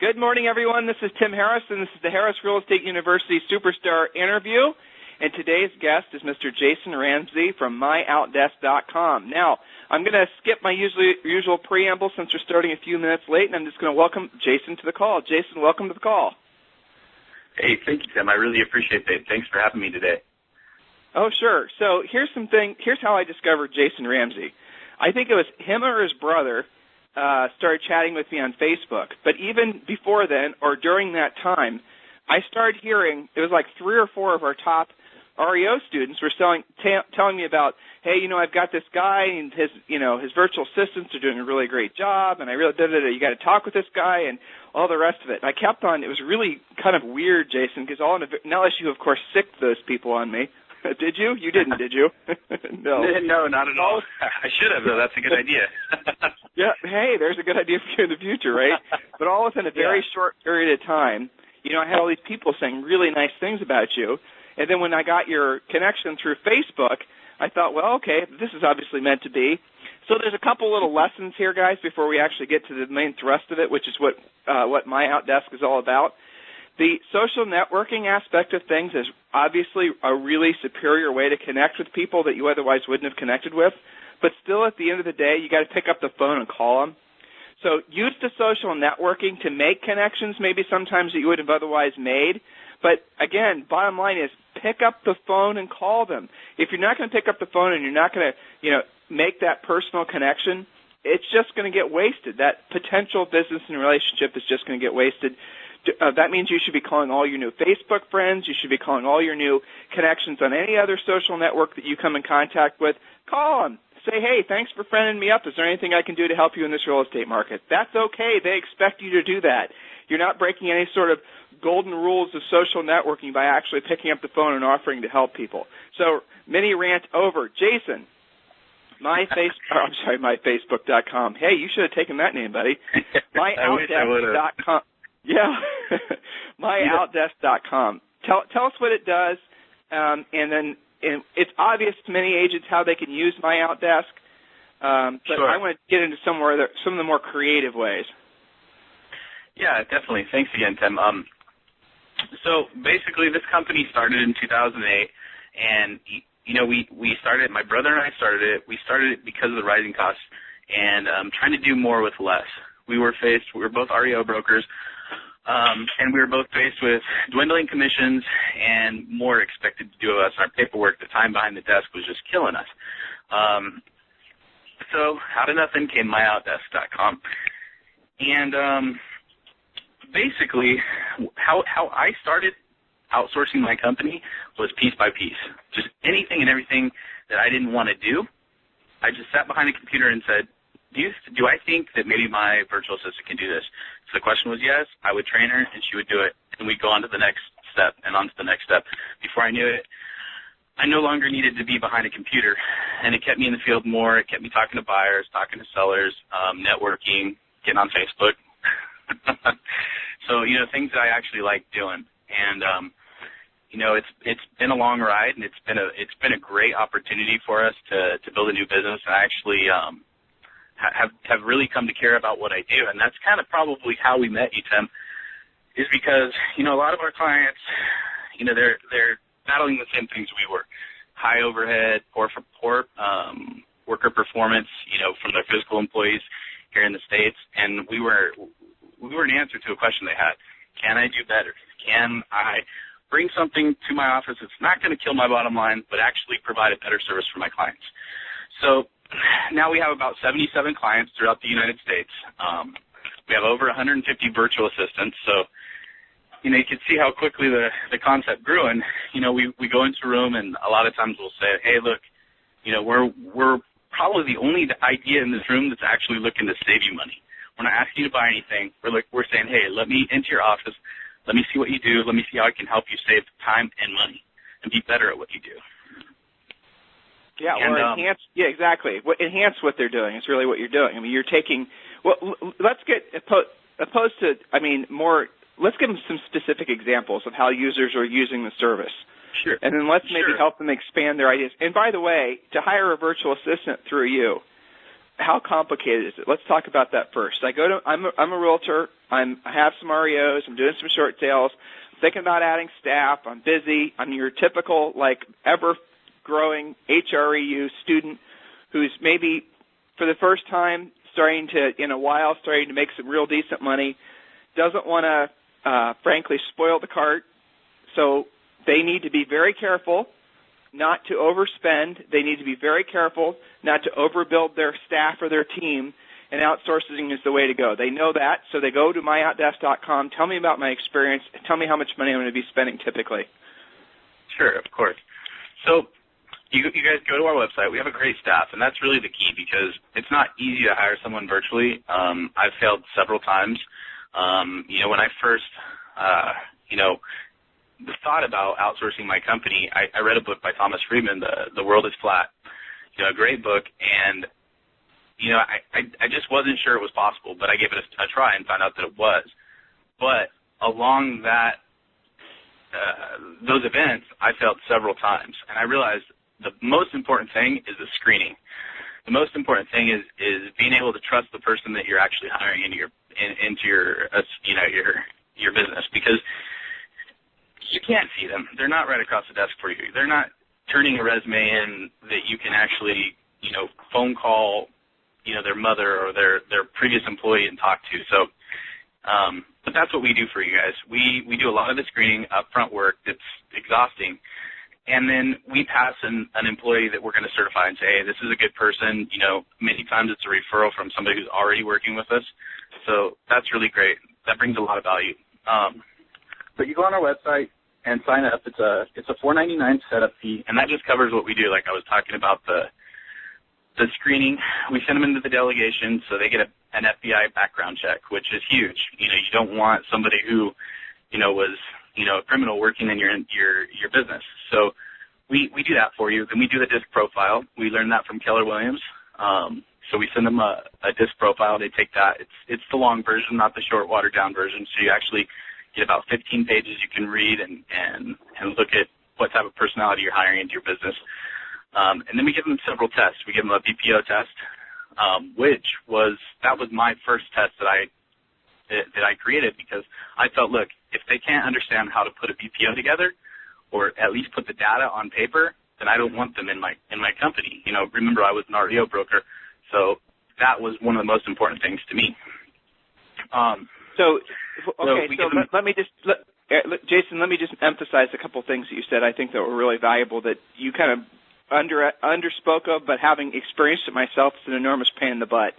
Good morning, everyone. This is Tim Harris, and this is the Harris Real Estate University Superstar Interview. And today's guest is Mr. Jason Ramsey from myoutdesk.com. Now, I'm going to skip my usual preamble since we're starting a few minutes late, and I'm just going to welcome Jason to the call. Jason, welcome to the call. Hey, thank you, Tim. I really appreciate that. Thanks for having me today. Oh, sure. So here's how I discovered Jason Ramsey. I think it was him or his brother started chatting with me on Facebook. But even before then, or during that time, I started hearing, it was like 3 or 4 of our top REO students were telling me about, hey, I've got this guy and his virtual assistants are doing a really great job, and you got to talk with this guy and all the rest of it. And I kept on. It was really kind of weird, Jason, because unless you, of course, sicked those people on me. Did you? You didn't, did you? No. No, not at all. I should have, though. That's a good idea. Yeah. Hey, there's a good idea for you in the future, right? But all within a very short period of time, I had all these people saying really nice things about you. And then when I got your connection through Facebook, I thought, well, okay, this is obviously meant to be. So there's a couple little lessons here, guys, before we actually get to the main thrust of it, which is what My Outdesk is all about. The social networking aspect of things is obviously a really superior way to connect with people that you otherwise wouldn't have connected with. But still, at the end of the day, you got to pick up the phone and call them. So use the social networking to make connections maybe sometimes that you would have otherwise made. But, again, bottom line is pick up the phone and call them. If you're not going to pick up the phone and you're not going to, make that personal connection, it's just going to get wasted. That potential business and relationship is just going to get wasted. That means you should be calling all your new Facebook friends. You should be calling all your new connections on any other social network that you come in contact with. Call them. Say, hey, thanks for friending me up. Is there anything I can do to help you in this real estate market? That's okay. They expect you to do that. You're not breaking any sort of golden rules of social networking by actually picking up the phone and offering to help people. So, mini rant over. Jason, myFacebook.com. Hey, you should have taken that name, buddy. myoutdesk.com. Yeah, myoutdesk.com. Tell us what it does, and it's obvious to many agents how they can use My Outdesk, but sure. I want to get into some of the more creative ways. Yeah, definitely. Thanks again, Tim. So basically, this company started in 2008, and we started. My brother and I started it. We started it because of the rising costs and trying to do more with less. We were both REO brokers. And we were both faced with dwindling commissions and more expected to do of us. Our paperwork, the time behind the desk was just killing us. So out of nothing came myoutdesk.com. And basically how I started outsourcing my company was piece by piece. Just anything and everything that I didn't want to do, I just sat behind a computer and said, do I think that maybe my virtual assistant can do this? So the question was yes. I would train her, and she would do it, and we'd go on to the next step and on to the next step. Before I knew it, I no longer needed to be behind a computer, and it kept me in the field more. It kept me talking to buyers, talking to sellers, networking, getting on Facebook. So, things that I actually like doing. And, it's been a long ride, and it's been a great opportunity for us to build a new business. And I actually have really come to care about what I do, and that's kind of probably how we met you, Tim, is because, a lot of our clients, they're battling the same things we were. High overhead, poor worker performance, from their physical employees here in the States, and we were an answer to a question they had. Can I do better? Can I bring something to my office that's not going to kill my bottom line, but actually provide a better service for my clients? So now we have about 77 clients throughout the United States. We have over 150 virtual assistants. So, you can see how quickly the concept grew. And, we go into a room, and a lot of times we'll say, hey, look, we're probably the only idea in this room that's actually looking to save you money. We're not asking you to buy anything. We're saying, hey, let me into your office. Let me see what you do. Let me see how I can help you save time and money and be better at what you do. Yeah, or enhance. Yeah, exactly. Enhance what they're doing. It's really what you're doing. I mean, you're taking. Well, let's get opposed to. I mean, more. Let's give them some specific examples of how users are using the service. Sure. And then let's maybe help them expand their ideas. And by the way, to hire a virtual assistant through you, how complicated is it? Let's talk about that first. I'm a realtor. I have some REOs. I'm doing some short sales. I'm thinking about adding staff. I'm busy. I'm your typical, like, ever-growing HREU student who's maybe for the first time starting to make some real decent money, doesn't want to, frankly, spoil the cart. So they need to be very careful not to overspend. They need to be very careful not to overbuild their staff or their team, and outsourcing is the way to go. They know that, so they go to myoutdesk.com. Tell me about my experience. Tell me how much money I'm going to be spending typically. Sure, of course. So you guys go to our website. We have a great staff, and that's really the key because it's not easy to hire someone virtually. I've failed several times. When I first, thought about outsourcing my company, I read a book by Thomas Friedman, The World is Flat, a great book, and, I just wasn't sure it was possible, but I gave it a try and found out that it was. But along those events, I failed several times, and I realized the most important thing is the screening. The most important thing is being able to trust the person that you're actually hiring into your business, because you can't see them. They're not right across the desk for you. They're not turning a resume in that you can actually, phone call, their mother or their previous employee and talk to. So, but that's what we do for you guys. We do a lot of the screening, upfront work that's exhausting, and then we pass an employee that we're going to certify and say, hey, this is a good person. Many times it's a referral from somebody who's already working with us. So that's really great. That brings a lot of value. But you go on our website and sign up. It's a $4.99 setup fee, and that just covers what we do. Like I was talking about the screening, we send them into the delegation so they get an FBI background check, which is huge. You don't want somebody who, was a criminal working in your business. So we do that for you. Then we do the DISC profile. We learned that from Keller Williams. So we send them a DISC profile. They take that. It's the long version, not the short, watered-down version. So you actually get about 15 pages you can read and look at what type of personality you're hiring into your business. And then we give them several tests. We give them a BPO test, which was my first test that I created, because I felt, look, if they can't understand how to put a BPO together or at least put the data on paper, then I don't want them in my company. Remember, I was an REO broker, so that was one of the most important things to me. Jason, let me just emphasize a couple things that you said I think that were really valuable that you kind of underspoke of, but having experienced it myself, it's an enormous pain in the butt.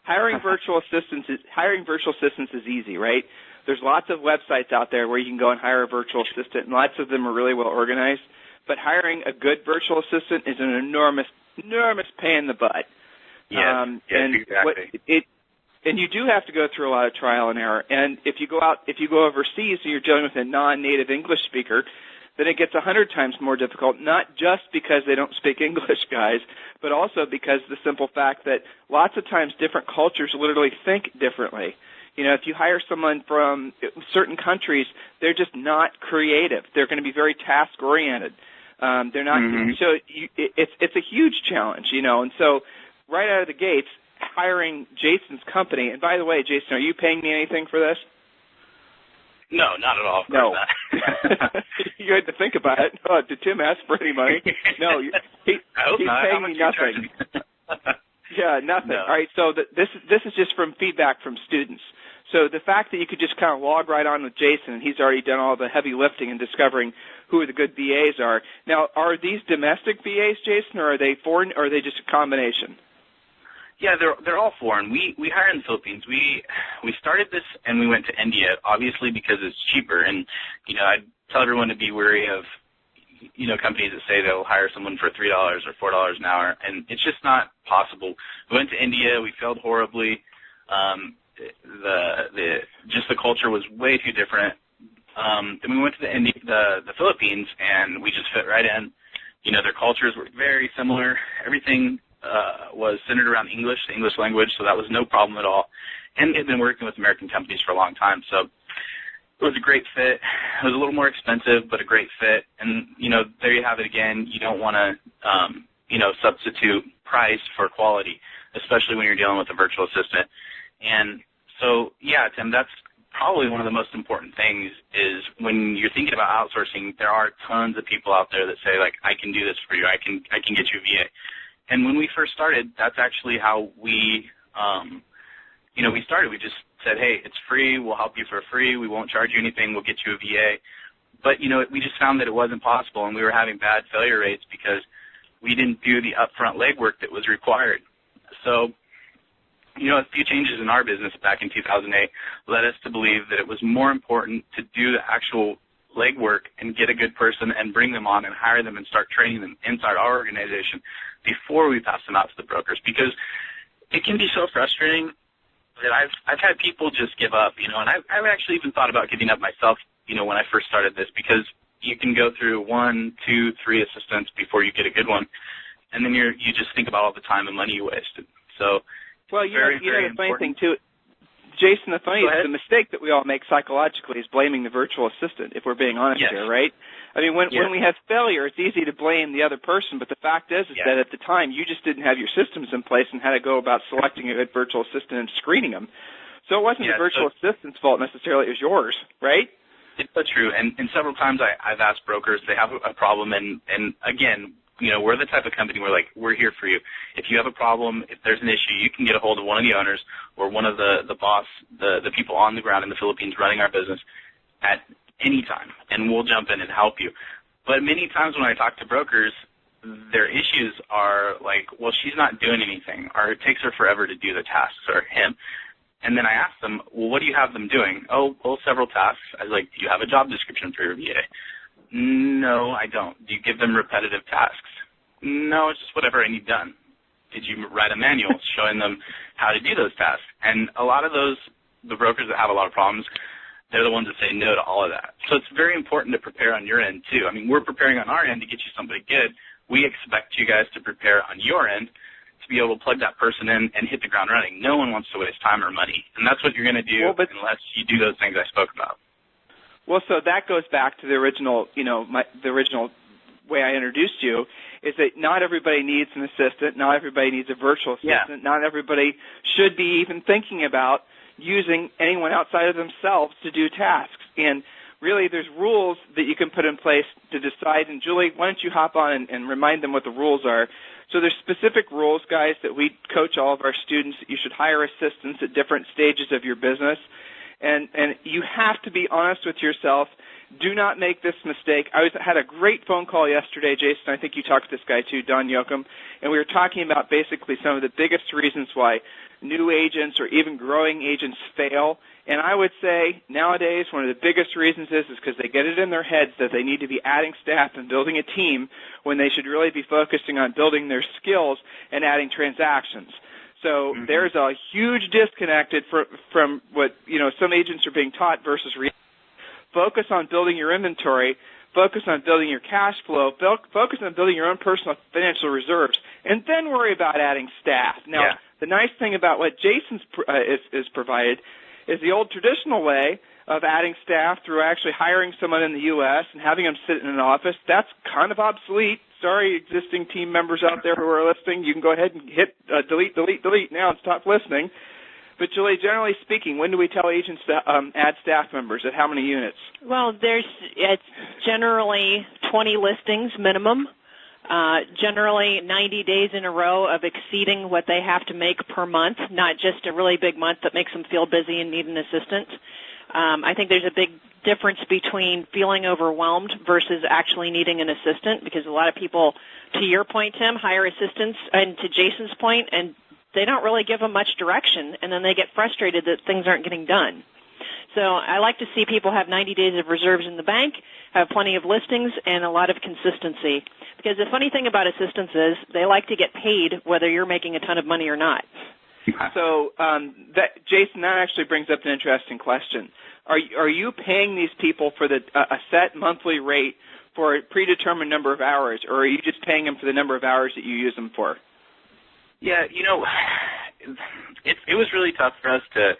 Hiring virtual assistants is easy, right? There's lots of websites out there where you can go and hire a virtual assistant, and lots of them are really well organized. But hiring a good virtual assistant is an enormous pain in the butt. Yes, exactly. And you do have to go through a lot of trial and error. And if you go overseas and you're dealing with a non-native English speaker, then it gets 100 times more difficult, not just because they don't speak English, guys, but also because the simple fact that lots of times different cultures literally think differently. If you hire someone from certain countries, they're just not creative. They're going to be very task-oriented. They're not. Mm-hmm. So it's a huge challenge, And so right out of the gates, hiring Jason's company. And by the way, Jason, are you paying me anything for this? No, not at all. Of course not. You had to think about it. Oh, did Tim ask for any money? No, he's paying me nothing. Yeah, nothing. No. All right, so this is just from feedback from students. So the fact that you could just kind of log right on with Jason, and he's already done all the heavy lifting and discovering who the good VAs are. Now, are these domestic VAs, Jason, or are they foreign, or are they just a combination? Yeah, they're all foreign. We hire in the Philippines. We started this and we went to India, obviously because it's cheaper. And I'd tell everyone to be wary of companies that say they'll hire someone for $3 or $4 an hour, and it's just not possible. We went to India. We failed horribly. The culture was way too different. Then we went to the Philippines, and we just fit right in. Their cultures were very similar. Everything was centered around English, the English language, so that was no problem at all. And they've been working with American companies for a long time, so it was a great fit. It was a little more expensive, but a great fit. And, there you have it again. You don't want to, substitute price for quality, especially when you're dealing with a virtual assistant. And so, yeah, Tim, that's probably one of the most important things is when you're thinking about outsourcing, there are tons of people out there that say, like, I can do this for you. I can get you a VA. And when we first started, that's actually how we, we started. We just said, hey, it's free. We'll help you for free. We won't charge you anything. We'll get you a VA. But, we just found that it wasn't possible, and we were having bad failure rates because we didn't do the upfront legwork that was required. So, a few changes in our business back in 2008 led us to believe that it was more important to do the actual legwork and get a good person and bring them on and hire them and start training them inside our organization before we pass them out to the brokers, because it can be so frustrating that I've had people just give up, and I've actually even thought about giving up myself, when I first started this, because you can go through 1, 2, 3 assistants before you get a good one, and then you just think about all the time and money you wasted. So, well, the funny thing too, Jason, the mistake that we all make psychologically is blaming the virtual assistant, if we're being honest here, right? I mean, when we have failure, it's easy to blame the other person, but the fact is that at the time you just didn't have your systems in place and how to go about selecting a good virtual assistant and screening them. So it wasn't the virtual assistant's fault necessarily, it was yours, right? It's so true, and several times I've asked brokers, they have a problem, and again, we're the type of company where, we're here for you. If you have a problem, if there's an issue, you can get a hold of one of the owners or one of the people on the ground in the Philippines running our business at any time, and we'll jump in and help you. But many times when I talk to brokers, their issues are like, well, she's not doing anything, or it takes her forever to do the tasks, or him. And then I ask them, well, what do you have them doing? Oh, well, several tasks. I was like, do you have a job description for your VA? No, I don't. Do you give them repetitive tasks? No, it's just whatever I need done. Did you write a manual showing them how to do those tasks? And a lot of the brokers that have a lot of problems, they're the ones that say no to all of that. So it's very important to prepare on your end, too. I mean, we're preparing on our end to get you somebody good. We expect you guys to prepare on your end to be able to plug that person in and hit the ground running. No one wants to waste time or money, and that's what you're going to do unless you do those things I spoke about. Well, so that goes back to the original, the original way I introduced you, is that not everybody needs an assistant, not everybody needs a virtual assistant, not everybody should be even thinking about using anyone outside of themselves to do tasks. And really, there's rules that you can put in place to decide. And Julie, why don't you hop on and remind them what the rules are? So there's specific rules, guys, that we coach all of our students that you should hire assistants at different stages of your business. And you have to be honest with yourself. Do not make this mistake. I had a great phone call yesterday, Jason. I think you talked to this guy too, Don Yoakum, and we were talking about basically some of the biggest reasons why new agents or even growing agents fail. And I would say nowadays one of the biggest reasons is because they get it in their heads that they need to be adding staff and building a team when they should really be focusing on building their skills and adding transactions. So there's a huge disconnect from what some agents are being taught versus reality. Focus on building your inventory. Focus on building your cash flow. Focus on building your own personal financial reserves, and then worry about adding staff. Now, the nice thing about what Jason's is provided is the old traditional way of adding staff through actually hiring someone in the U.S. and having them sit in an office. That's kind of obsolete. Sorry, existing team members out there who are listening. You can go ahead and hit delete now and stop listening. But, Julie, generally speaking, when do we tell agents to add staff members? At how many units? Well, it's generally 20 listings minimum, generally 90 days in a row of exceeding what they have to make per month, not just a really big month that makes them feel busy and need an assistant. I think there's a big difference between feeling overwhelmed versus actually needing an assistant, because a lot of people, to your point, Tim, hire assistants, and to Jason's point, and they don't really give them much direction, and then they get frustrated that things aren't getting done. So I like to see people have 90 days of reserves in the bank, have plenty of listings, and a lot of consistency. Because the funny thing about assistants is they like to get paid whether you're making a ton of money or not. So, Jason, that actually brings up an interesting question. Are you paying these people for a set monthly rate for a predetermined number of hours, or are you just paying them for the number of hours that you use them for? Yeah, it was really tough for us to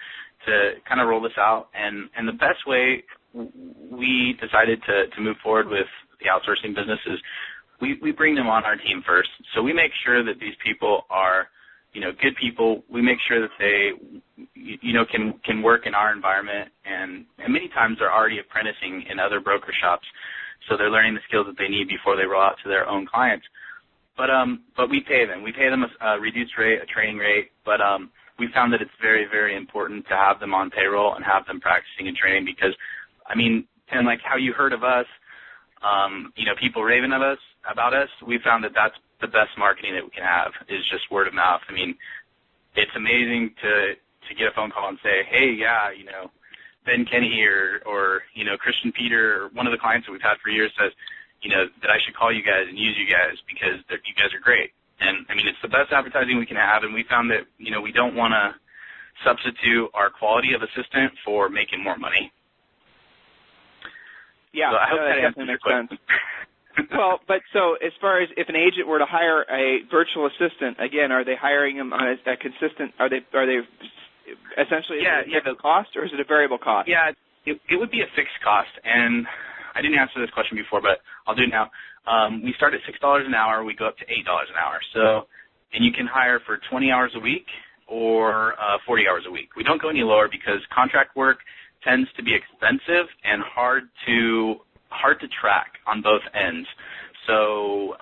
kind of roll this out, and the best way we decided to move forward with the outsourcing business is we bring them on our team first. So we make sure that these people are good people. We make sure that they, can work in our environment, and many times they're already apprenticing in other broker shops, so they're learning the skills that they need before they roll out to their own clients. But we pay them. We pay them a reduced rate, a training rate, but we found that it's very, very important to have them on payroll and have them practicing and training because, and like how you heard of us, people raving about us, we found that that's the best marketing that we can have is just word of mouth. It's amazing to get a phone call and say, hey, yeah, Ben Kenny here, or Christian Peter, or one of the clients that we've had for years says, that I should call you guys and use you guys because you guys are great. And, it's the best advertising we can have, and we found that, we don't want to substitute our quality of assistant for making more money. Yeah, so I hope that definitely answers makes your sense. Well, but so as far as if an agent were to hire a virtual assistant, again, are they hiring them on a consistent? Are they essentially a fixed cost, or is it a variable cost? Yeah, it would be a fixed cost, and I didn't answer this question before, but I'll do it now. We start at $6 an hour. We go up to $8 an hour. So, and you can hire for 20 hours a week or 40 hours a week. We don't go any lower because contract work tends to be expensive and hard to track on both ends. So,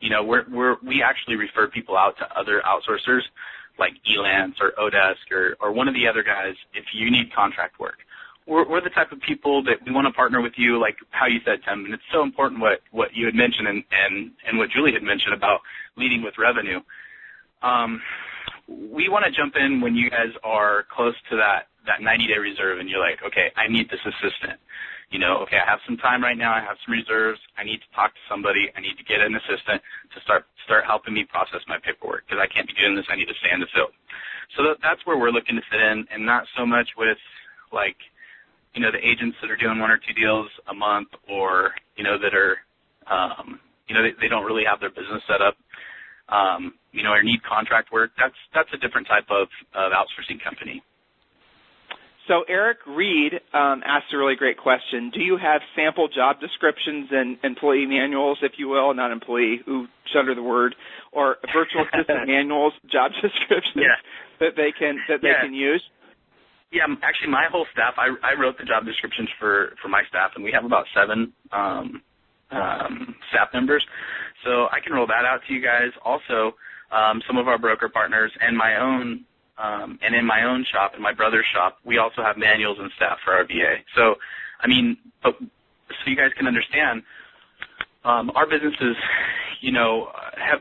we actually refer people out to other outsourcers like Elance or Odesk or one of the other guys if you need contract work. We're the type of people that we want to partner with you, like how you said, Tim, and it's so important what you had mentioned and what Julie had mentioned about leading with revenue. We want to jump in when you guys are close to that 90-day reserve and you're like, okay, I need this assistant. Okay, I have some time right now. I have some reserves. I need to talk to somebody. I need to get an assistant to start helping me process my paperwork because I can't be doing this. I need to stay in the field. So that's where we're looking to fit in, and not so much with the agents that are doing 1 or 2 deals a month, or that are they don't really have their business set up, or need contract work. That's a different type of outsourcing company. So Eric Reed asked a really great question. Do you have sample job descriptions and employee manuals, if you will, not employee, who shudder the word, or virtual assistant manuals, job descriptions that they can use? Yeah, actually, my whole staff, I wrote the job descriptions for my staff, and we have about 7 staff members. So I can roll that out to you guys. Also, some of our broker partners and my own, and in my own shop, in my brother's shop, we also have manuals and staff for our VA. So, so you guys can understand, our business is,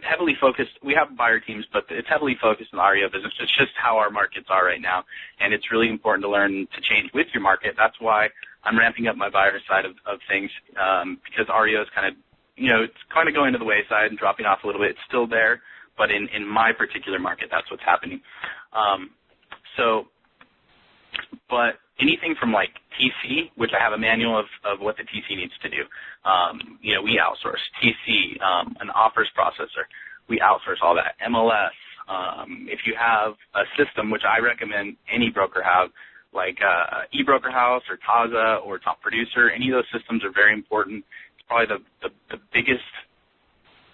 heavily focused. We have buyer teams, but it's heavily focused on the REO business. It's just how our markets are right now, and it's really important to learn to change with your market. That's why I'm ramping up my buyer side of things, because REO is kind of, it's kind of going to the wayside and dropping off a little bit. It's still there, but in my particular market, that's what's happening. But anything from like TC, which I have a manual of what the TC needs to do. We outsource TC, an offers processor. We outsource all that. MLS. If you have a system, which I recommend any broker have, like eBroker House or Taza or Top Producer, any of those systems are very important. It's probably the biggest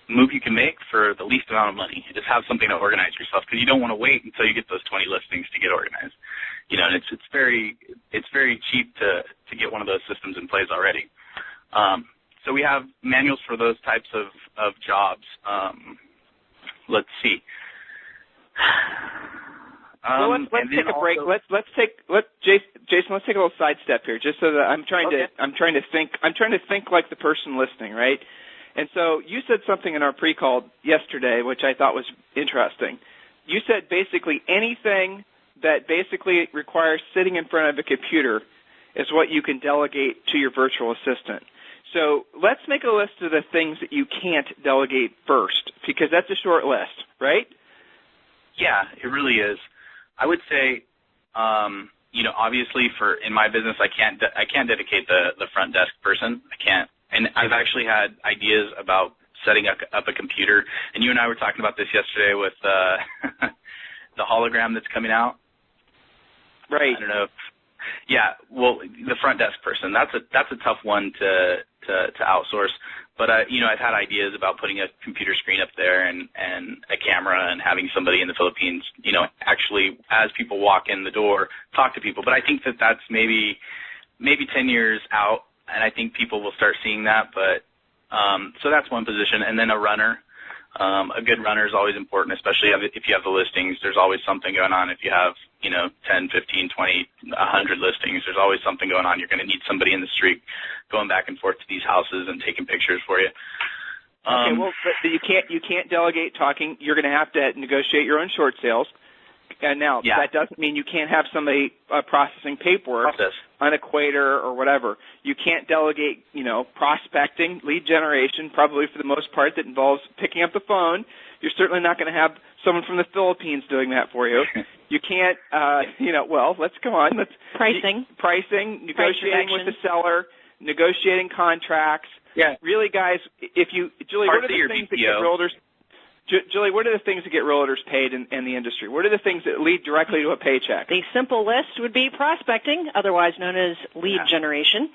move you can make for the least amount of money. Just have something to organize yourself, because you don't want to wait until you get those 20 listings to get organized. And it's very cheap to get one of those systems in place already. So we have manuals for those types of jobs. Let's see. Well, let's take a break. Jason, let's take a little sidestep here, just so that I'm trying to think like the person listening, right? And so you said something in our pre-call yesterday, which I thought was interesting. You said basically anything that basically requires sitting in front of a computer is what you can delegate to your virtual assistant. So let's make a list of the things that you can't delegate first, because that's a short list, right? Yeah, it really is. I would say, obviously in my business, I can't dedicate the front desk person. I can't. And I've actually had ideas about setting up a computer. And you and I were talking about this yesterday with the hologram that's coming out. Right. I don't know Yeah, well, the front desk person, that's a tough one to outsource. But I've had ideas about putting a computer screen up there and a camera and having somebody in the Philippines, actually as people walk in the door, talk to people. But I think that's maybe 10 years out, and I think people will start seeing that. But so that's one position, and then a runner. A good runner is always important, especially if you have the listings. There's always something going on. If you have, 10, 15, 20, 100 listings, there's always something going on. You're going to need somebody in the street going back and forth to these houses and taking pictures for you. Okay, well, but you can't delegate talking. You're going to have to negotiate your own short sales. And now, that doesn't mean you can't have somebody processing paperwork on Equator or whatever. You can't delegate, prospecting, lead generation, probably for the most part that involves picking up the phone. You're certainly not going to have someone from the Philippines doing that for you. You can't, let's come on. Pricing, negotiating with the seller, negotiating contracts. Yeah. Really, guys, Julie, what are the things that get realtors? Julie, what are the things that get realtors paid in the industry? What are the things that lead directly to a paycheck? The simple list would be prospecting, otherwise known as lead generation,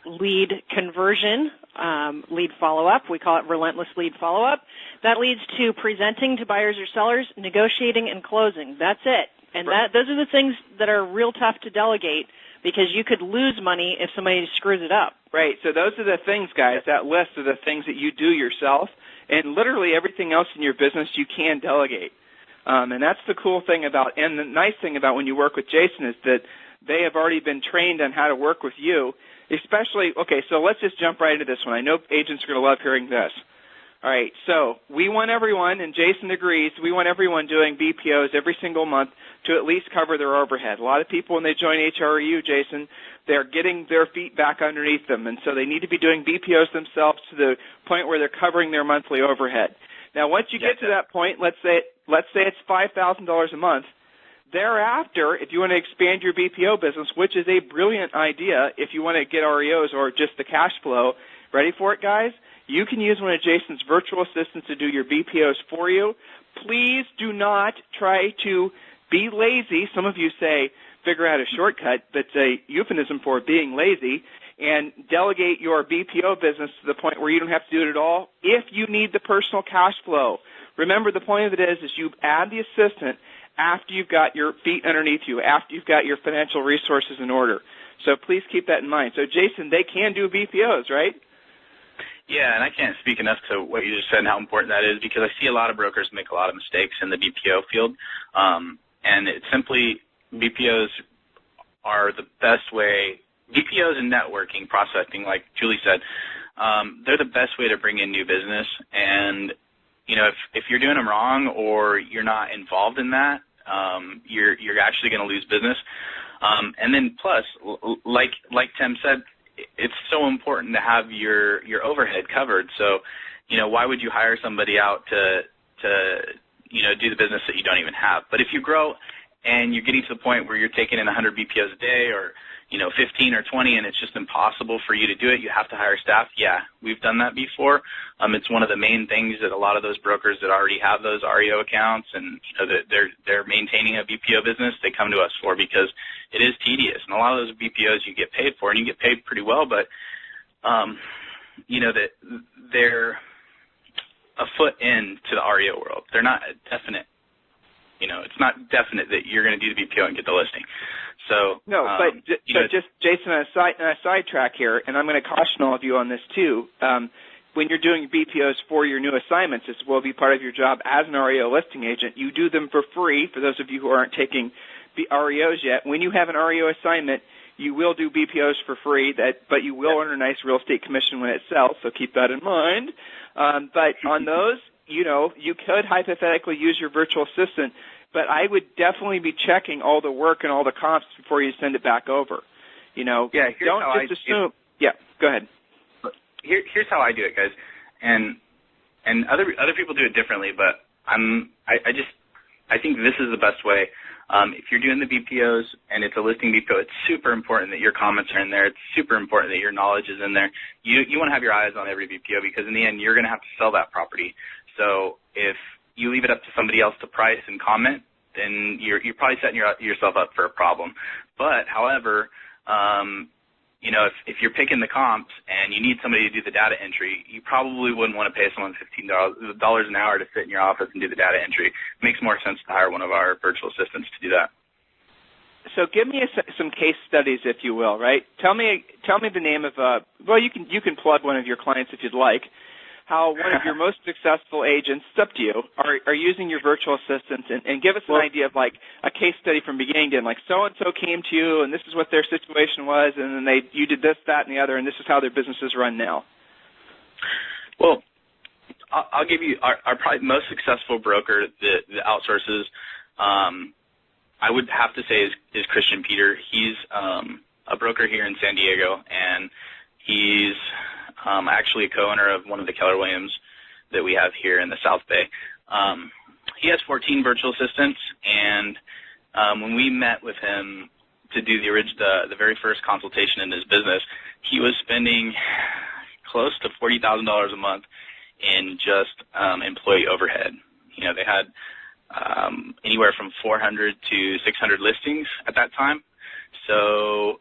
lead conversion, lead follow-up. We call it relentless lead follow-up. That leads to presenting to buyers or sellers, negotiating, and closing. That's it. And those are the things that are real tough to delegate because you could lose money if somebody screws it up. Right. So those are the things, guys. That list are the things that you do yourself. And literally everything else in your business you can delegate. And that's the cool thing about, and the nice thing about when you work with Jason is that they have already been trained on how to work with you, especially, okay, so let's just jump right into this one. I know agents are going to love hearing this. All right, so we want everyone, and Jason agrees, we want everyone doing BPOs every single month to at least cover their overhead. A lot of people, when they join HRU, Jason, they're getting their feet back underneath them, and so they need to be doing BPOs themselves to the point where they're covering their monthly overhead. Now, once you get to that point, let's say it's $5,000 a month. Thereafter, if you want to expand your BPO business, which is a brilliant idea if you want to get REOs or just the cash flow, ready for it, guys? You can use one of Jason's virtual assistants to do your BPOs for you. Please do not try to be lazy. Some of you say, figure out a shortcut that's a euphemism for being lazy, and delegate your BPO business to the point where you don't have to do it at all if you need the personal cash flow. Remember, the point of it is you add the assistant after you've got your feet underneath you, after you've got your financial resources in order. So please keep that in mind. So, Jason, they can do BPOs, right? Yeah, and I can't speak enough to what you just said and how important that is because I see a lot of brokers make a lot of mistakes in the BPO field. And it's simply BPOs are the best way. BPOs and networking, prospecting, like Julie said, they're the best way to bring in new business. And, if you're doing them wrong or you're not involved in that, you're actually going to lose business. And then plus, like Tim said, it's so important to have your overhead covered. So, why would you hire somebody out to do the business that you don't even have? But if you grow and you're getting to the point where you're taking in 100 BPOs a day or, 15 or 20 and it's just impossible for you to do it, you have to hire staff. Yeah, we've done that before. It's one of the main things that a lot of those brokers that already have those REO accounts and they're maintaining a BPO business, they come to us for because it is tedious. And a lot of those BPOs you get paid for and you get paid pretty well, but, that they're a foot into the REO world. They're not definite. It's not definite that you're going to do the BPO and get the listing. So just Jason, on a sidetrack here, and I'm going to caution all of you on this too. When you're doing BPOs for your new assignments, this will be part of your job as an REO listing agent. You do them for free. For those of you who aren't taking REOs yet, when you have an REO assignment, you will do BPOs for free. But you will earn a nice real estate commission when it sells. So keep that in mind. But on those, you could hypothetically use your virtual assistant, but I would definitely be checking all the work and all the comps before you send it back over. Don't just assume. Yeah, go ahead. Here's how I do it, guys, and other people do it differently, but I think this is the best way. If you're doing the BPOs and it's a listing BPO, it's super important that your comments are in there. It's super important that your knowledge is in there. You want to have your eyes on every BPO because in the end you're going to have to sell that property. So if you leave it up to somebody else to price and comment then you're probably setting yourself up for a problem. But, however, you know, if you're picking the comps and you need somebody to do the data entry, you probably wouldn't want to pay someone $15 an hour to sit in your office and do the data entry. It makes more sense to hire one of our virtual assistants to do that. So give me some case studies, if you will, right? Tell me the name of well, you can plug one of your clients if you'd like. How one of your most successful agents, it's up to you, are using your virtual assistants, and give us an idea of like a case study from beginning to end. Like so-and-so came to you, and this is what their situation was, and then you did this, that, and the other, and this is how their businesses run now. Well, I'll give you our probably most successful broker that outsources, I would have to say is Christian Peter. He's a broker here in San Diego, and he's actually a co-owner of one of the Keller Williams that we have here in the South Bay. He has 14 virtual assistants, and when we met with him to do the very first consultation in his business, he was spending close to $40,000 a month in just employee overhead. You know, they had anywhere from 400 to 600 listings at that time. So,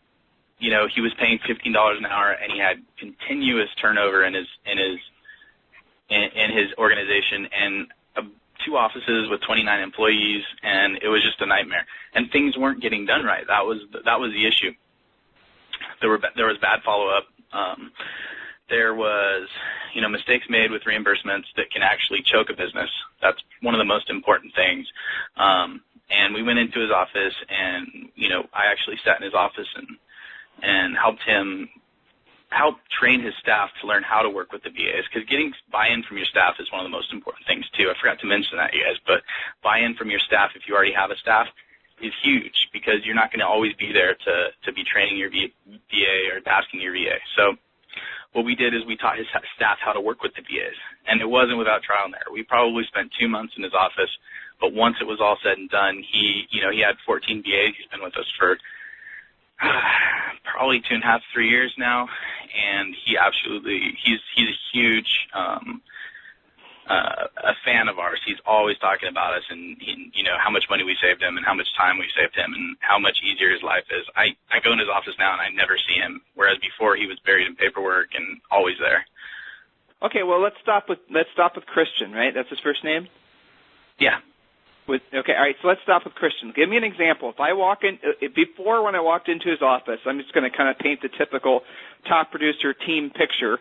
you know, he was paying $15 an hour, and he had continuous turnover in his organization, and 2 offices with 29 employees, and it was just a nightmare. And things weren't getting done right. That was the issue. There was bad follow-up. There was, you know, mistakes made with reimbursements that can actually choke a business. That's one of the most important things. And we went into his office, and, you know, I actually sat in his office and helped train his staff to learn how to work with the VAs, because getting buy-in from your staff is one of the most important things, too. I forgot to mention that, you guys, but buy-in from your staff, if you already have a staff, is huge, because you're not going to always be there to be training your VA or tasking your VA. So what we did is we taught his staff how to work with the VAs, and it wasn't without trial and error. We probably spent 2 months in his office, but once it was all said and done, he had 14 VAs. He's been with us for probably 2.5, 3 years now, and he's a huge a fan of ours. He's always talking about us, and you know, how much money we saved him, and how much time we saved him, and how much easier his life is. I go in his office now, and I never see him, whereas before he was buried in paperwork and always there. Okay, well, let's stop with Christian, right? That's his first name? Yeah. Okay, all right, so let's stop with Christian. Give me an example. If I walk in, when I walked into his office, I'm just going to kind of paint the typical top producer team picture,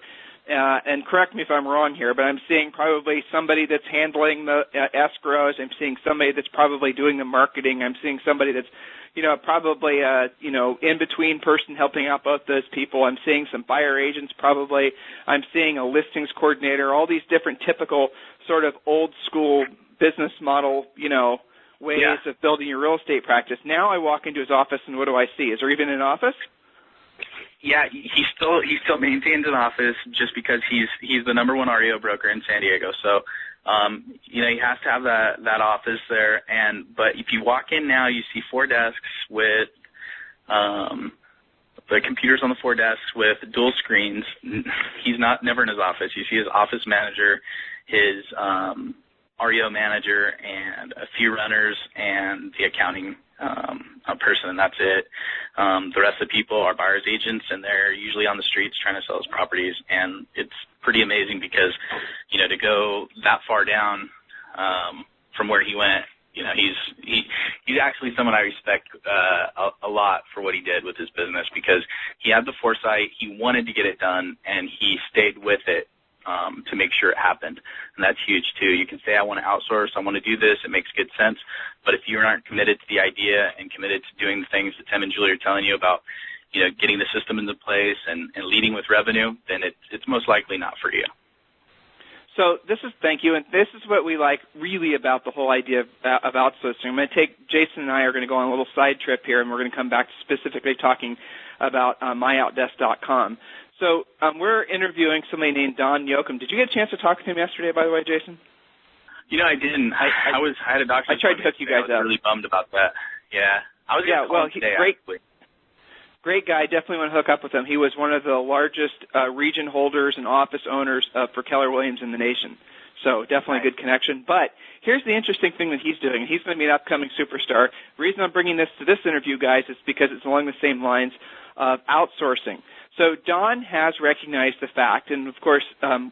and correct me if I'm wrong here, but I'm seeing probably somebody that's handling the escrows. I'm seeing somebody that's probably doing the marketing. I'm seeing somebody that's, you know, probably a, you know, in-between person helping out both those people. I'm seeing some buyer agents probably. I'm seeing a listings coordinator, all these different typical sort of old-school business model, you know, ways of building your real estate practice. Now I walk into his office, and what do I see? Is there even an office? Yeah, he still maintains an office just because he's the number 1 REO broker in San Diego. So, you know, he has to have that office there. But if you walk in now, you see 4 desks with the computers on the 4 desks with dual screens. He's never in his office. You see his office manager, his REO manager, and a few runners, and the accounting person, and that's it. The rest of the people are buyer's agents, and they're usually on the streets trying to sell his properties, and it's pretty amazing because, you know, to go that far down from where he went, you know, he's actually someone I respect a lot for what he did with his business, because he had the foresight, he wanted to get it done, and he stayed with it to make sure it happened. And that's huge, too. You can say, I want to outsource, I want to do this, it makes good sense, but if you aren't committed to the idea and committed to doing the things that Tim and Julie are telling you about, you know, getting the system into place and leading with revenue, then it's most likely not for you. So thank you, and this is what we like really about the whole idea of outsourcing. I'm going to Jason and I are going to go on a little side trip here, and we're going to come back to specifically talking about myoutdesk.com. So we're interviewing somebody named Don Yoakum. Did you get a chance to talk to him yesterday, by the way, Jason? You know, I didn't. I had a doctor's appointment. I tried to hook you guys up. I was really bummed about that. Yeah. I was today, great guy. Definitely want to hook up with him. He was one of the largest region holders and office owners for Keller Williams in the nation. So definitely a good connection. But here's the interesting thing that he's doing. He's going to be an upcoming superstar. The reason I'm bringing this to this interview, guys, is because it's along the same lines of outsourcing. So Don has recognized the fact, and of course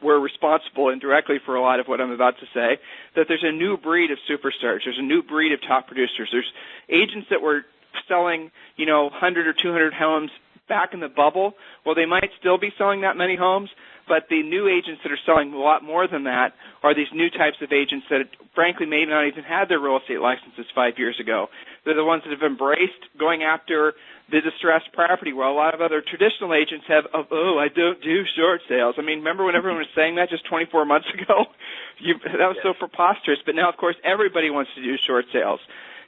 we're responsible indirectly for a lot of what I'm about to say, that there's a new breed of superstars. There's a new breed of top producers. There's agents that were selling, 100 or 200 homes back in the bubble. Well, they might still be selling that many homes, but the new agents that are selling a lot more than that are these new types of agents that, frankly, may not even had their real estate licenses 5 years ago. They're the ones that have embraced going after the distressed property, where a lot of other traditional agents have, I don't do short sales. I mean, remember when everyone was saying that just 24 months ago? That was so preposterous. But now, of course, everybody wants to do short sales.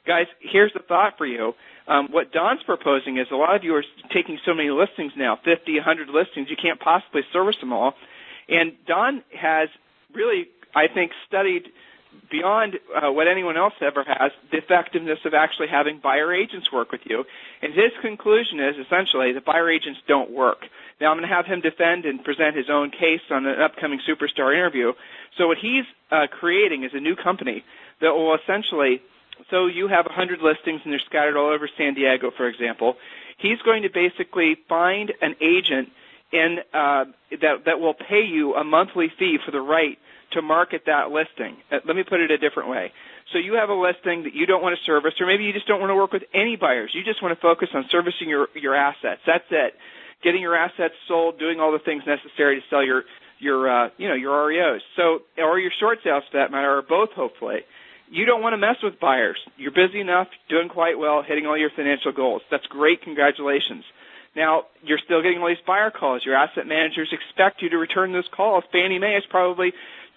Guys, here's the thought for you. What Don's proposing is a lot of you are taking so many listings now, 50, 100 listings, you can't possibly service them all. And Don has really, I think, studied beyond what anyone else ever has, the effectiveness of actually having buyer agents work with you. And his conclusion is essentially that buyer agents don't work. Now, I'm going to have him defend and present his own case on an upcoming superstar interview. So what he's creating is a new company that will essentially, so you have 100 listings and they're scattered all over San Diego, for example. He's going to basically find an agent that will pay you a monthly fee for the right to market that listing. Let me put it a different way. So you have a listing that you don't want to service, or maybe you just don't want to work with any buyers. You just want to focus on servicing your assets. That's it. Getting your assets sold, doing all the things necessary to sell your REOs. So, or your short sales for that matter, or both hopefully. You don't want to mess with buyers. You're busy enough, doing quite well, hitting all your financial goals. That's great. Congratulations. Now, you're still getting all these buyer calls. Your asset managers expect you to return those calls. Fannie Mae is probably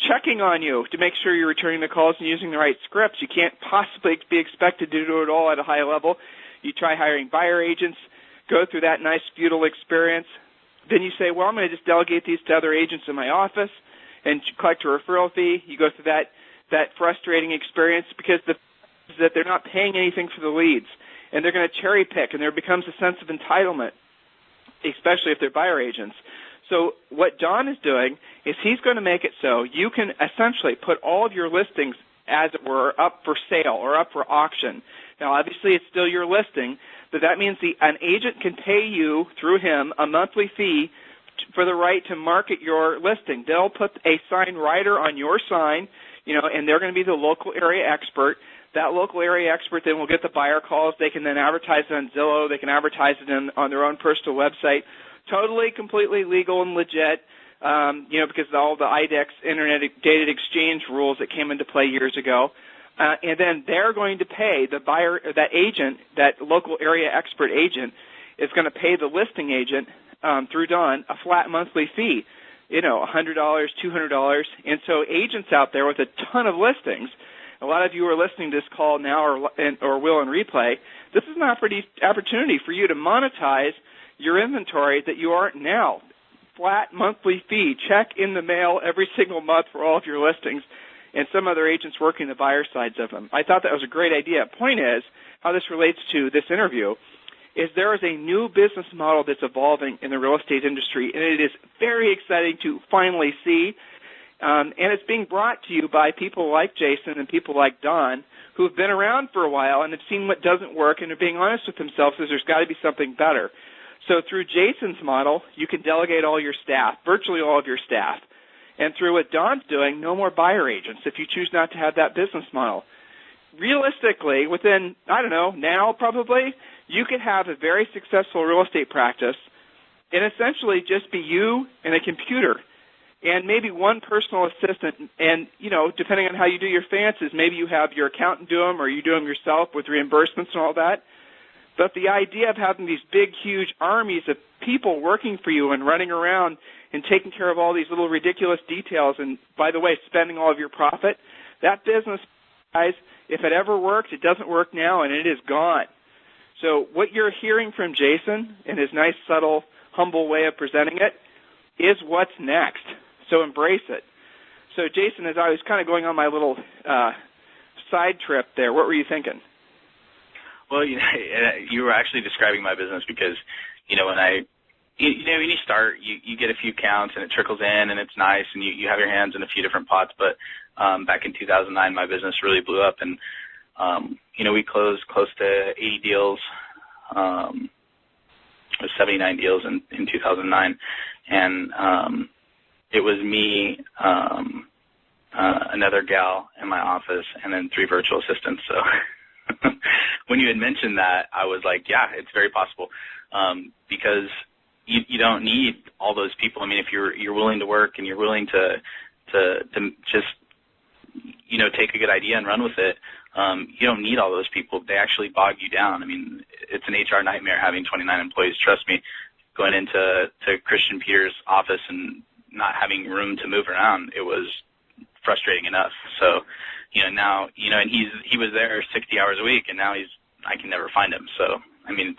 checking on you to make sure you're returning the calls and using the right scripts. You can't possibly be expected to do it all at a high level. You try hiring buyer agents, go through that nice feudal experience. Then you say, well, I'm going to just delegate these to other agents in my office and collect a referral fee. You go through that frustrating experience because that they're not paying anything for the leads, and they're going to cherry pick, and there becomes a sense of entitlement, especially if they're buyer agents. So what Don is doing is he's going to make it so you can essentially put all of your listings, as it were, up for sale or up for auction. Now, obviously, it's still your listing, but that means an agent can pay you through him a monthly fee for the right to market your listing. They'll put a sign rider on your sign, and they're going to be the local area expert. That local area expert then will get the buyer calls. They can then advertise it on Zillow. They can advertise it on their own personal website. Totally, completely legal and legit, because of all the IDEX, Internet Data Exchange rules that came into play years ago. And then they're going to pay the buyer, that agent, that local area expert agent, is going to pay the listing agent through Don a flat monthly fee, $100, $200. And so agents out there with a ton of listings, a lot of you are listening to this call now or will in replay, this is an opportunity for you to monetize your inventory that you aren't now. Flat monthly fee, check in the mail every single month for all of your listings, and some other agents working the buyer sides of them. I thought that was a great idea. Point is, how this relates to this interview, is there is a new business model that's evolving in the real estate industry, and it is very exciting to finally see. And it's being brought to you by people like Jason and people like Don, who have been around for a while and have seen what doesn't work and are being honest with themselves because there's got to be something better. So through Jason's model, you can delegate all your staff, virtually all of your staff. And through what Don's doing, no more buyer agents if you choose not to have that business model. Realistically, within, now probably, you could have a very successful real estate practice and essentially just be you and a computer and maybe one personal assistant. And, depending on how you do your finances, maybe you have your accountant do them or you do them yourself with reimbursements and all that. But the idea of having these big, huge armies of people working for you and running around and taking care of all these little ridiculous details and, by the way, spending all of your profit, that business, guys, if it ever worked, it doesn't work now, and it is gone. So what you're hearing from Jason in his nice, subtle, humble way of presenting it is what's next. So embrace it. So, Jason, as I was kind of going on my little side trip there, what were you thinking? Well, you were actually describing my business because, when I when you start, you get a few counts and it trickles in and it's nice and you have your hands in a few different pots. But back in 2009, my business really blew up, and we closed close to 80 deals. It was 79 deals in 2009, and it was me, another gal in my office, and then 3 virtual assistants. So when you had mentioned that, I was like, yeah, it's very possible, because you don't need all those people. I mean, if you're willing to work and you're willing to just take a good idea and run with it, you don't need all those people. They actually bog you down. I mean, it's an HR nightmare having 29 employees. Trust me, going into Christian Peter's office and not having room to move around, it was frustrating enough. So, now, and he was there 60 hours a week, and now I can never find him. So, I mean,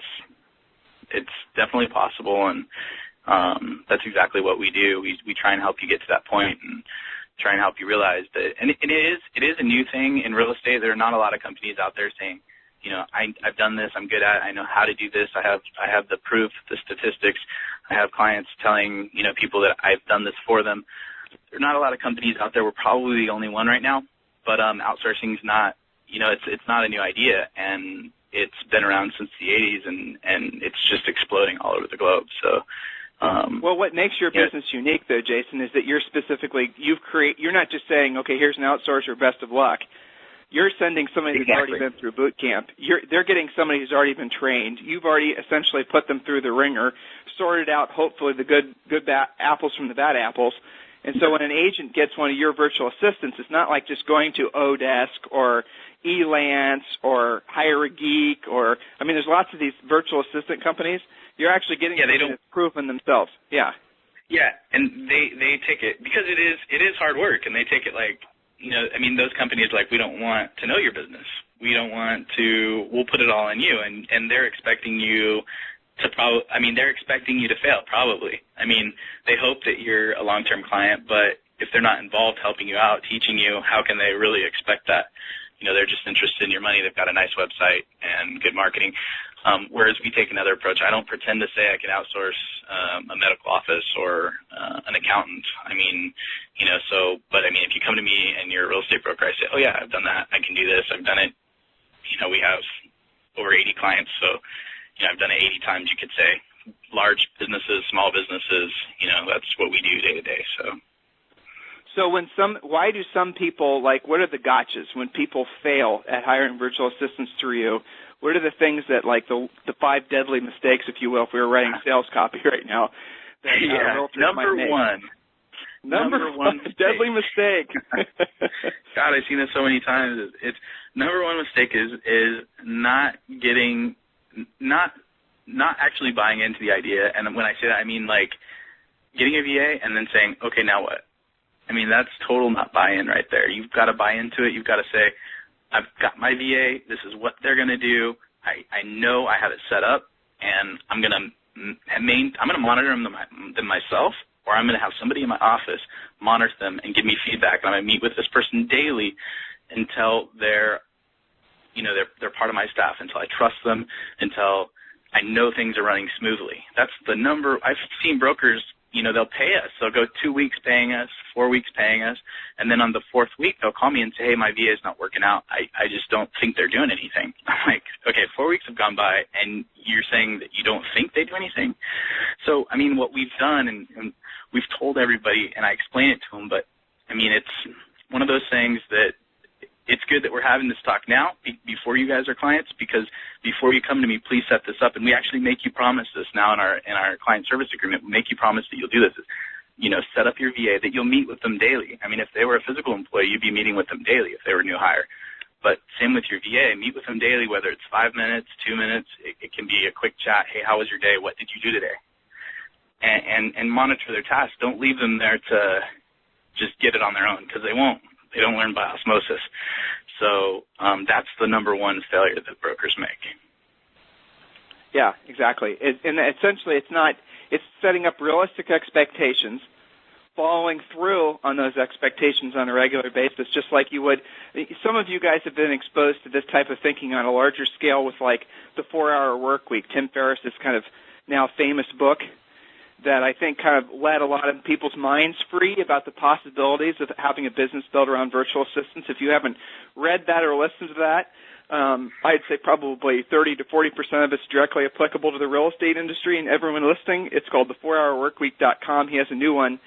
it's definitely possible, and that's exactly what we do. We try and help you get to that point and try and help you realize that, and it is a new thing in real estate. There are not a lot of companies out there saying, I've done this, I'm good at it, I know how to do this, I have the proof, the statistics, I have clients telling, people that I've done this for them. There are not a lot of companies out there. We're probably the only one right now, but outsourcing is not, it's not a new idea, and it's been around since the 80s, and it's just exploding all over the globe. So, well, what makes your business unique, though, Jason, is that you're not just saying, okay, here's an outsourcer, best of luck. You're sending somebody who's already been through boot camp. They're getting somebody who's already been trained. You've already essentially put them through the ringer, sorted out hopefully the good apples from the bad apples. And so when an agent gets one of your virtual assistants, it's not like just going to Odesk or Elance or Hire a Geek there's lots of these virtual assistant companies. You're actually getting something that's proven themselves. Yeah. Yeah, and they take it because it is hard work, and they take it like, those companies like, we don't want to know your business. We don't want to. We'll put it all on you, and they're expecting you to they're expecting you to fail probably. I mean, they hope that you're a long-term client, but if they're not involved helping you out, teaching you, how can they really expect that? They're just interested in your money. They've got a nice website and good marketing. Whereas we take another approach. I don't pretend to say I can outsource a medical office or an accountant. But if you come to me and you're a real estate broker, I say, oh yeah, I've done that. I can do this. I've done it. We have over 80 clients, so I've done it 80 times. You could say large businesses, small businesses. That's what we do day to day. So why do some people, what are the gotchas when people fail at hiring virtual assistants through you? What are the things that, the 5 deadly mistakes, if you will, if we were writing sales copy right now? That, Number one deadly mistake. God, I've seen this so many times. It's number one mistake is not actually buying into the idea. And when I say that, I mean getting a VA and then saying, okay, now what? That's total not buy-in right there. You've got to buy into it. You've got to say, I've got my VA. This is what they're going to do. I know I have it set up, and I'm going to monitor them myself, or I'm going to have somebody in my office monitor them and give me feedback. I'm going to meet with this person daily until they're part of my staff, until I trust them, until I know things are running smoothly. That's the number. I've seen brokers. They'll pay us. They'll go 2 weeks paying us, 4 weeks paying us, and then on the 4th week they'll call me and say, hey, my VA is not working out. I just don't think they're doing anything. I'm like, okay, 4 weeks have gone by, and you're saying that you don't think they do anything? So, what we've done, and we've told everybody, and I explain it to them, but, it's one of those things that it's good that we're having this talk now before you guys are clients, because before you come to me, please set this up. And we actually make you promise this now in our client service agreement. We make you promise that you'll do this. Set up your VA, that you'll meet with them daily. If they were a physical employee, you'd be meeting with them daily if they were a new hire. But same with your VA. Meet with them daily, whether it's 5 minutes, 2 minutes. It can be a quick chat. Hey, how was your day? What did you do today? And monitor their tasks. Don't leave them there to just get it on their own, because they won't. They don't learn by osmosis. So that's the number one failure that brokers make. Yeah, exactly. And essentially it's setting up realistic expectations, following through on those expectations on a regular basis, just like you would. Some of you guys have been exposed to this type of thinking on a larger scale with the 4-Hour Work Week, Tim Ferriss's kind of now famous book. that I think kind of let a lot of people's minds free about the possibilities of having a business built around virtual assistants. If you haven't read that or listened to that, I'd say probably 30 to 40% of it's directly applicable to the real estate industry. And everyone listening, it's called the4hourworkweek.com. He has a new one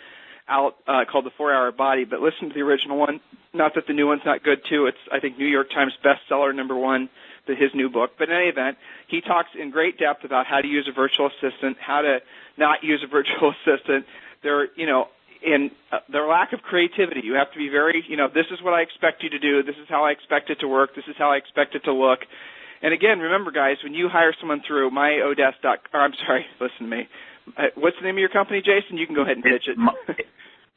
out called the 4-Hour Body, but listen to the original one. Not that the new one's not good, too. It's, I think, New York Times bestseller #1, his new book. But in any event, he talks in great depth about how to use a virtual assistant, how to not use a virtual assistant. In their lack of creativity. You have to be very, this is what I expect you to do. This is how I expect it to work. This is how I expect it to look. And again, remember, guys, when you hire someone through listen to me. What's the name of your company, Jason? You can go ahead and pitch it.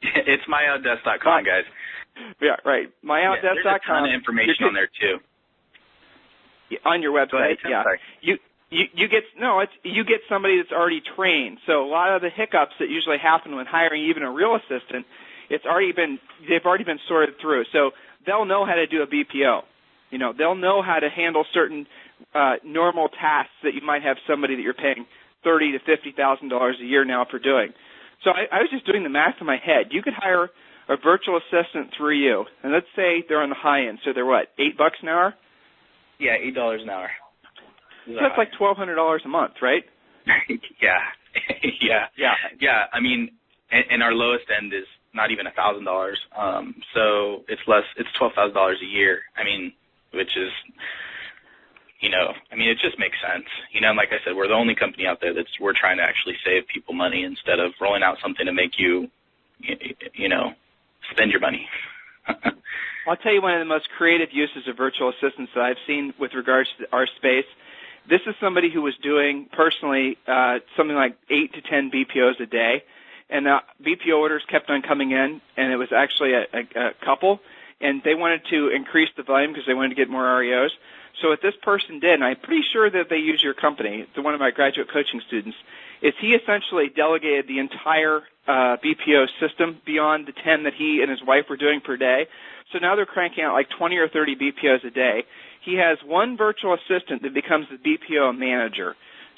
It's myoutdesk.com, guys. Yeah, right. Myoutdesk.com. There's a ton of information on there, too. On your website, yeah. Sorry. You get somebody that's already trained. So a lot of the hiccups that usually happen when hiring even a real assistant, they've already been sorted through. So they'll know how to do a BPO. They'll know how to handle certain normal tasks that you might have somebody that you're paying $30,000 to $50,000 a year now for doing. So I was just doing the math in my head. You could hire a virtual assistant through you, and let's say they're on the high end. So they're what, $8 an hour? Yeah, $8 an hour. So that's like $1,200 a month, right? Yeah. I mean, and our lowest end is not even $1,000. So it's less. It's $12,000 a year. I mean, which is, it just makes sense. And like I said, we're the only company out there we're trying to actually save people money instead of rolling out something to make you, spend your money. I'll tell you one of the most creative uses of virtual assistants that I've seen with regards to our space. This is somebody who was doing, personally, something like 8 to 10 BPOs a day, and the BPO orders kept on coming in, and it was actually a couple, and they wanted to increase the volume because they wanted to get more REOs. So what this person did, and I'm pretty sure that they use your company, it's one of my graduate coaching students, is he essentially delegated the entire BPO system beyond the 10 that he and his wife were doing per day. So now they're cranking out like 20 or 30 BPOs a day. He has one virtual assistant that becomes the BPO manager.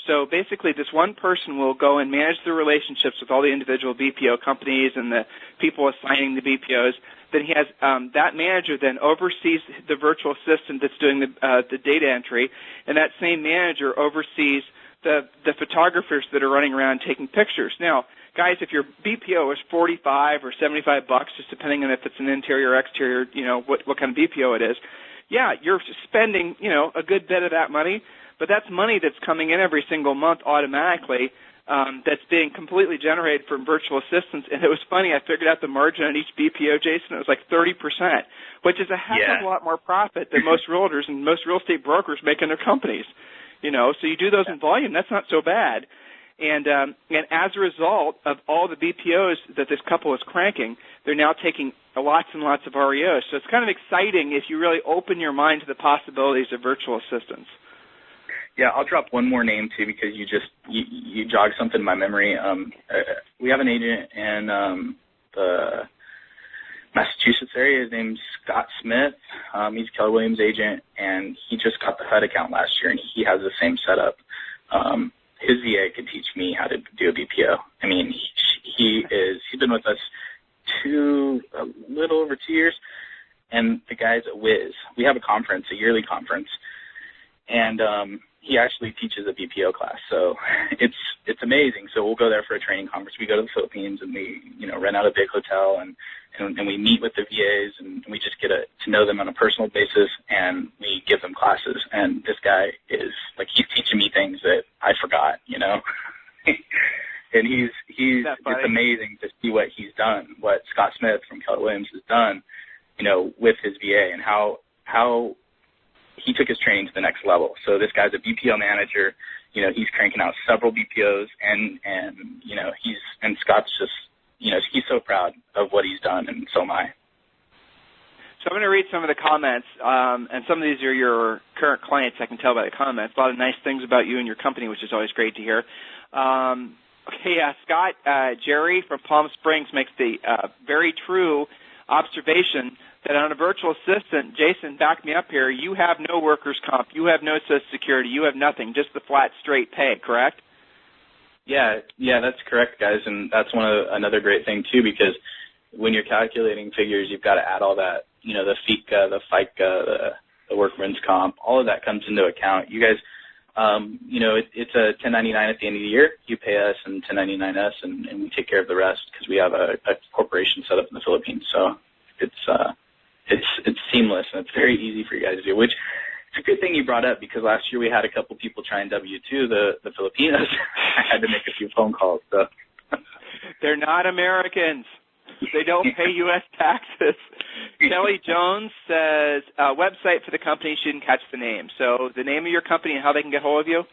So basically this one person will go and manage the relationships with all the individual BPO companies and the people assigning the BPOs. Then he has that manager then oversees the virtual assistant that's doing the data entry, and that same manager oversees the photographers that are running around taking pictures. Now, guys, if your BPO is $45 or $75, just depending on if it's an interior or exterior, what kind of BPO it is, yeah, you're spending, a good bit of that money, but that's money that's coming in every single month automatically that's being completely generated from virtual assistants. And it was funny, I figured out the margin on each BPO, Jason, it was like 30%, which is a heck of a lot more profit than most realtors and most real estate brokers make in their companies. So you do those in volume, that's not so bad. And as a result of all the BPOs that this couple is cranking, they're now taking lots and lots of REOs. So it's kind of exciting if you really open your mind to the possibilities of virtual assistants. Yeah, I'll drop one more name too because you jogged something in my memory. We have an agent in the Massachusetts area. His name's Scott Smith. He's Keller Williams' agent, and he just got the HUD account last year, and he has the same setup. His VA could teach me how to do a BPO. I mean, he's been with us a little over 2 years, and the guy's a whiz. We have a yearly conference, and he actually teaches a BPO class. So it's amazing. So we'll go there for a training conference. We go to the Philippines, and we rent out a big hotel, and we meet with the VAs, and we just get to know them on a personal basis, and we give them classes. And this guy is he's teaching me things that I forgot, and it's amazing to see what he's done, what Scott Smith from Keller Williams has done, with his VA, and how he took his training to the next level. So this guy's a BPO manager. He's cranking out several BPOs, and Scott's just, he's so proud of what he's done, and so am I. So I'm going to read some of the comments, and some of these are your current clients, I can tell by the comments. A lot of nice things about you and your company, which is always great to hear. Scott, Jerry from Palm Springs makes the very true observation that on a virtual assistant, Jason, back me up here, you have no workers' comp, you have no Social Security, you have nothing, just the flat, straight pay, correct? Yeah, that's correct, guys, and that's another great thing too, because when you're calculating figures, you've got to add all that, the FICA, the FICA, the workman's comp, all of that comes into account. You guys, it's a 1099 at the end of the year. You pay us and 1099 us, and we take care of the rest because we have a corporation set up in the Philippines. So it's seamless and it's very easy for you guys to do. Which it's a good thing you brought up, because last year we had a couple people try and W-2 the Filipinos. I had to make a few phone calls. So they're not Americans. They don't pay U.S. taxes. Kelly Jones says, website for the company. She didn't catch the name. So the name of your company and how they can get hold of you?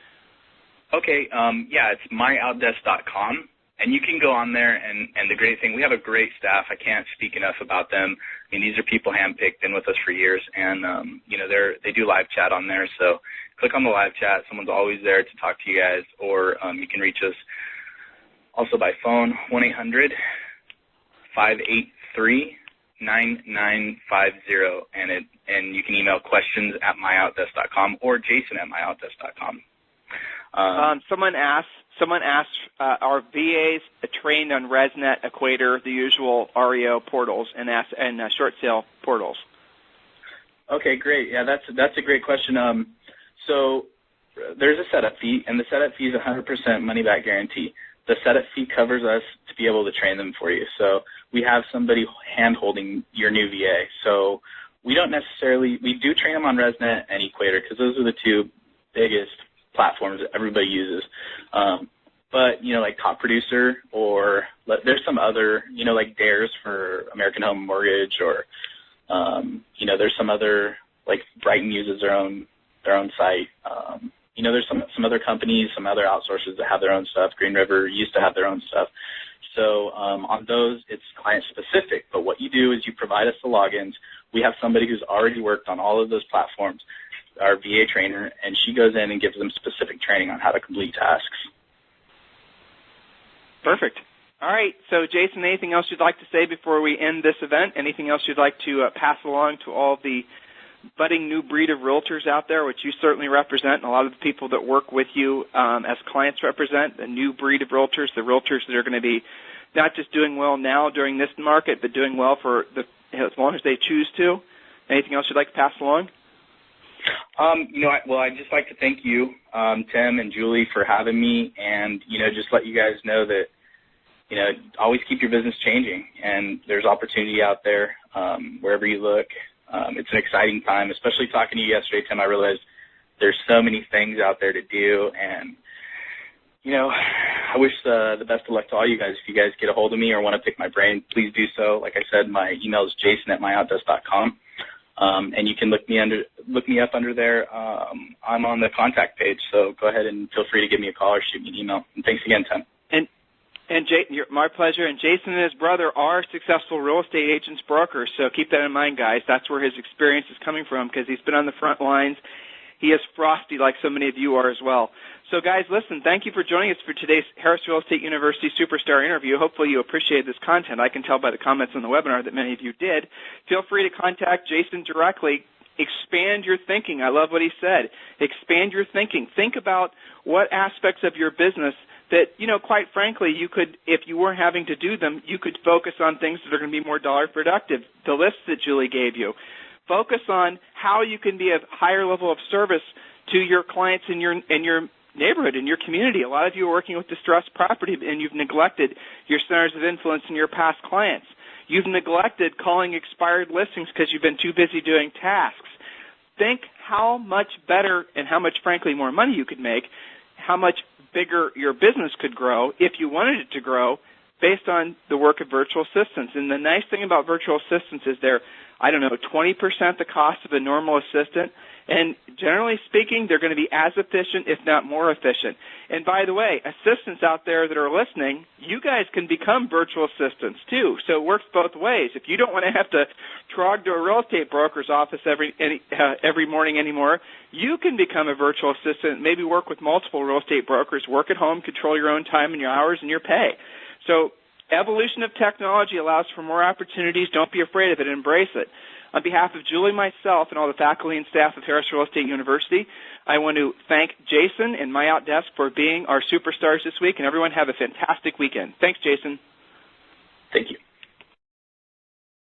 Okay, it's myoutdesk.com. And you can go on there, and the great thing, we have a great staff. I can't speak enough about them. I mean, these are people handpicked, been with us for years, and, they do live chat on there. So click on the live chat. Someone's always there to talk to you guys, or you can reach us also by phone, 1-800-583-9950, and you can email questions at myoutdesk.com or jason@myoutdesk.com. Someone asked, are VAs trained on ResNet, Equator, the usual REO portals, and short sale portals? Okay, great. Yeah, that's a great question. So there's a setup fee, and the setup fee is 100% money-back guarantee. The setup fee covers us to be able to train them for you. So we have somebody hand-holding your new VA. So we do train them on ResNet and Equator, because those are the two biggest platforms that everybody uses. But, like Top Producer, or there's some other, like DARES for American Home Mortgage, or, there's some other, like Brighton uses their own site. There's some other companies, some other outsourcers that have their own stuff. Green River used to have their own stuff. So on those, it's client-specific. But what you do is you provide us the logins. We have somebody who's already worked on all of those platforms, our VA trainer, and she goes in and gives them specific training on how to complete tasks. Perfect. All right. So, Jason, anything else you'd like to say before we end this event? Anything else you'd like to pass along to all the budding new breed of realtors out there, which you certainly represent, and a lot of the people that work with you as clients represent, the new breed of realtors, the realtors that are going to be not just doing well now during this market, but doing well for as long as they choose to? Anything else you'd like to pass along? I'd just like to thank you, Tim and Julie, for having me, and, just let you guys know that, always keep your business changing, and there's opportunity out there wherever you look. It's an exciting time, especially talking to you yesterday, Tim. I realized there's so many things out there to do, and, I wish the best of luck to all you guys. If you guys get a hold of me or want to pick my brain, please do so. Like I said, my email is jason@myoutdesk.com. And you can look me up under there. I'm on the contact page, so go ahead and feel free to give me a call or shoot me an email. And thanks again, Tim. And my pleasure. And Jason and his brother are successful real estate agents, brokers, so keep that in mind, guys. That's where his experience is coming from, because he's been on the front lines. He is frosty like so many of you are as well. So, guys, listen, thank you for joining us for today's Harris Real Estate University Superstar interview. Hopefully you appreciated this content. I can tell by the comments on the webinar that many of you did. Feel free to contact Jason directly. Expand your thinking. I love what he said. Expand your thinking. Think about what aspects of your business that, quite frankly, you could, if you weren't having to do them, you could focus on things that are going to be more dollar productive. The list that Julie gave you. Focus on how you can be a higher level of service to your clients in your neighborhood, in your community. A lot of you are working with distressed property, and you've neglected your centers of influence and your past clients. You've neglected calling expired listings because you've been too busy doing tasks. Think how much better and how much, frankly, more money you could make, how much bigger your business could grow if you wanted it to grow based on the work of virtual assistants. And the nice thing about virtual assistants is they're, 20% the cost of a normal assistant. And generally speaking, they're going to be as efficient, if not more efficient. And by the way, assistants out there that are listening, you guys can become virtual assistants too. So it works both ways. If you don't want to have to trog to a real estate broker's office every morning anymore, you can become a virtual assistant, maybe work with multiple real estate brokers, work at home, control your own time and your hours and your pay. So evolution of technology allows for more opportunities. Don't be afraid of it. Embrace it. On behalf of Julie, myself, and all the faculty and staff of Harris Real Estate University, I want to thank Jason and My Outdesk for being our superstars this week, and everyone have a fantastic weekend. Thanks, Jason. Thank you.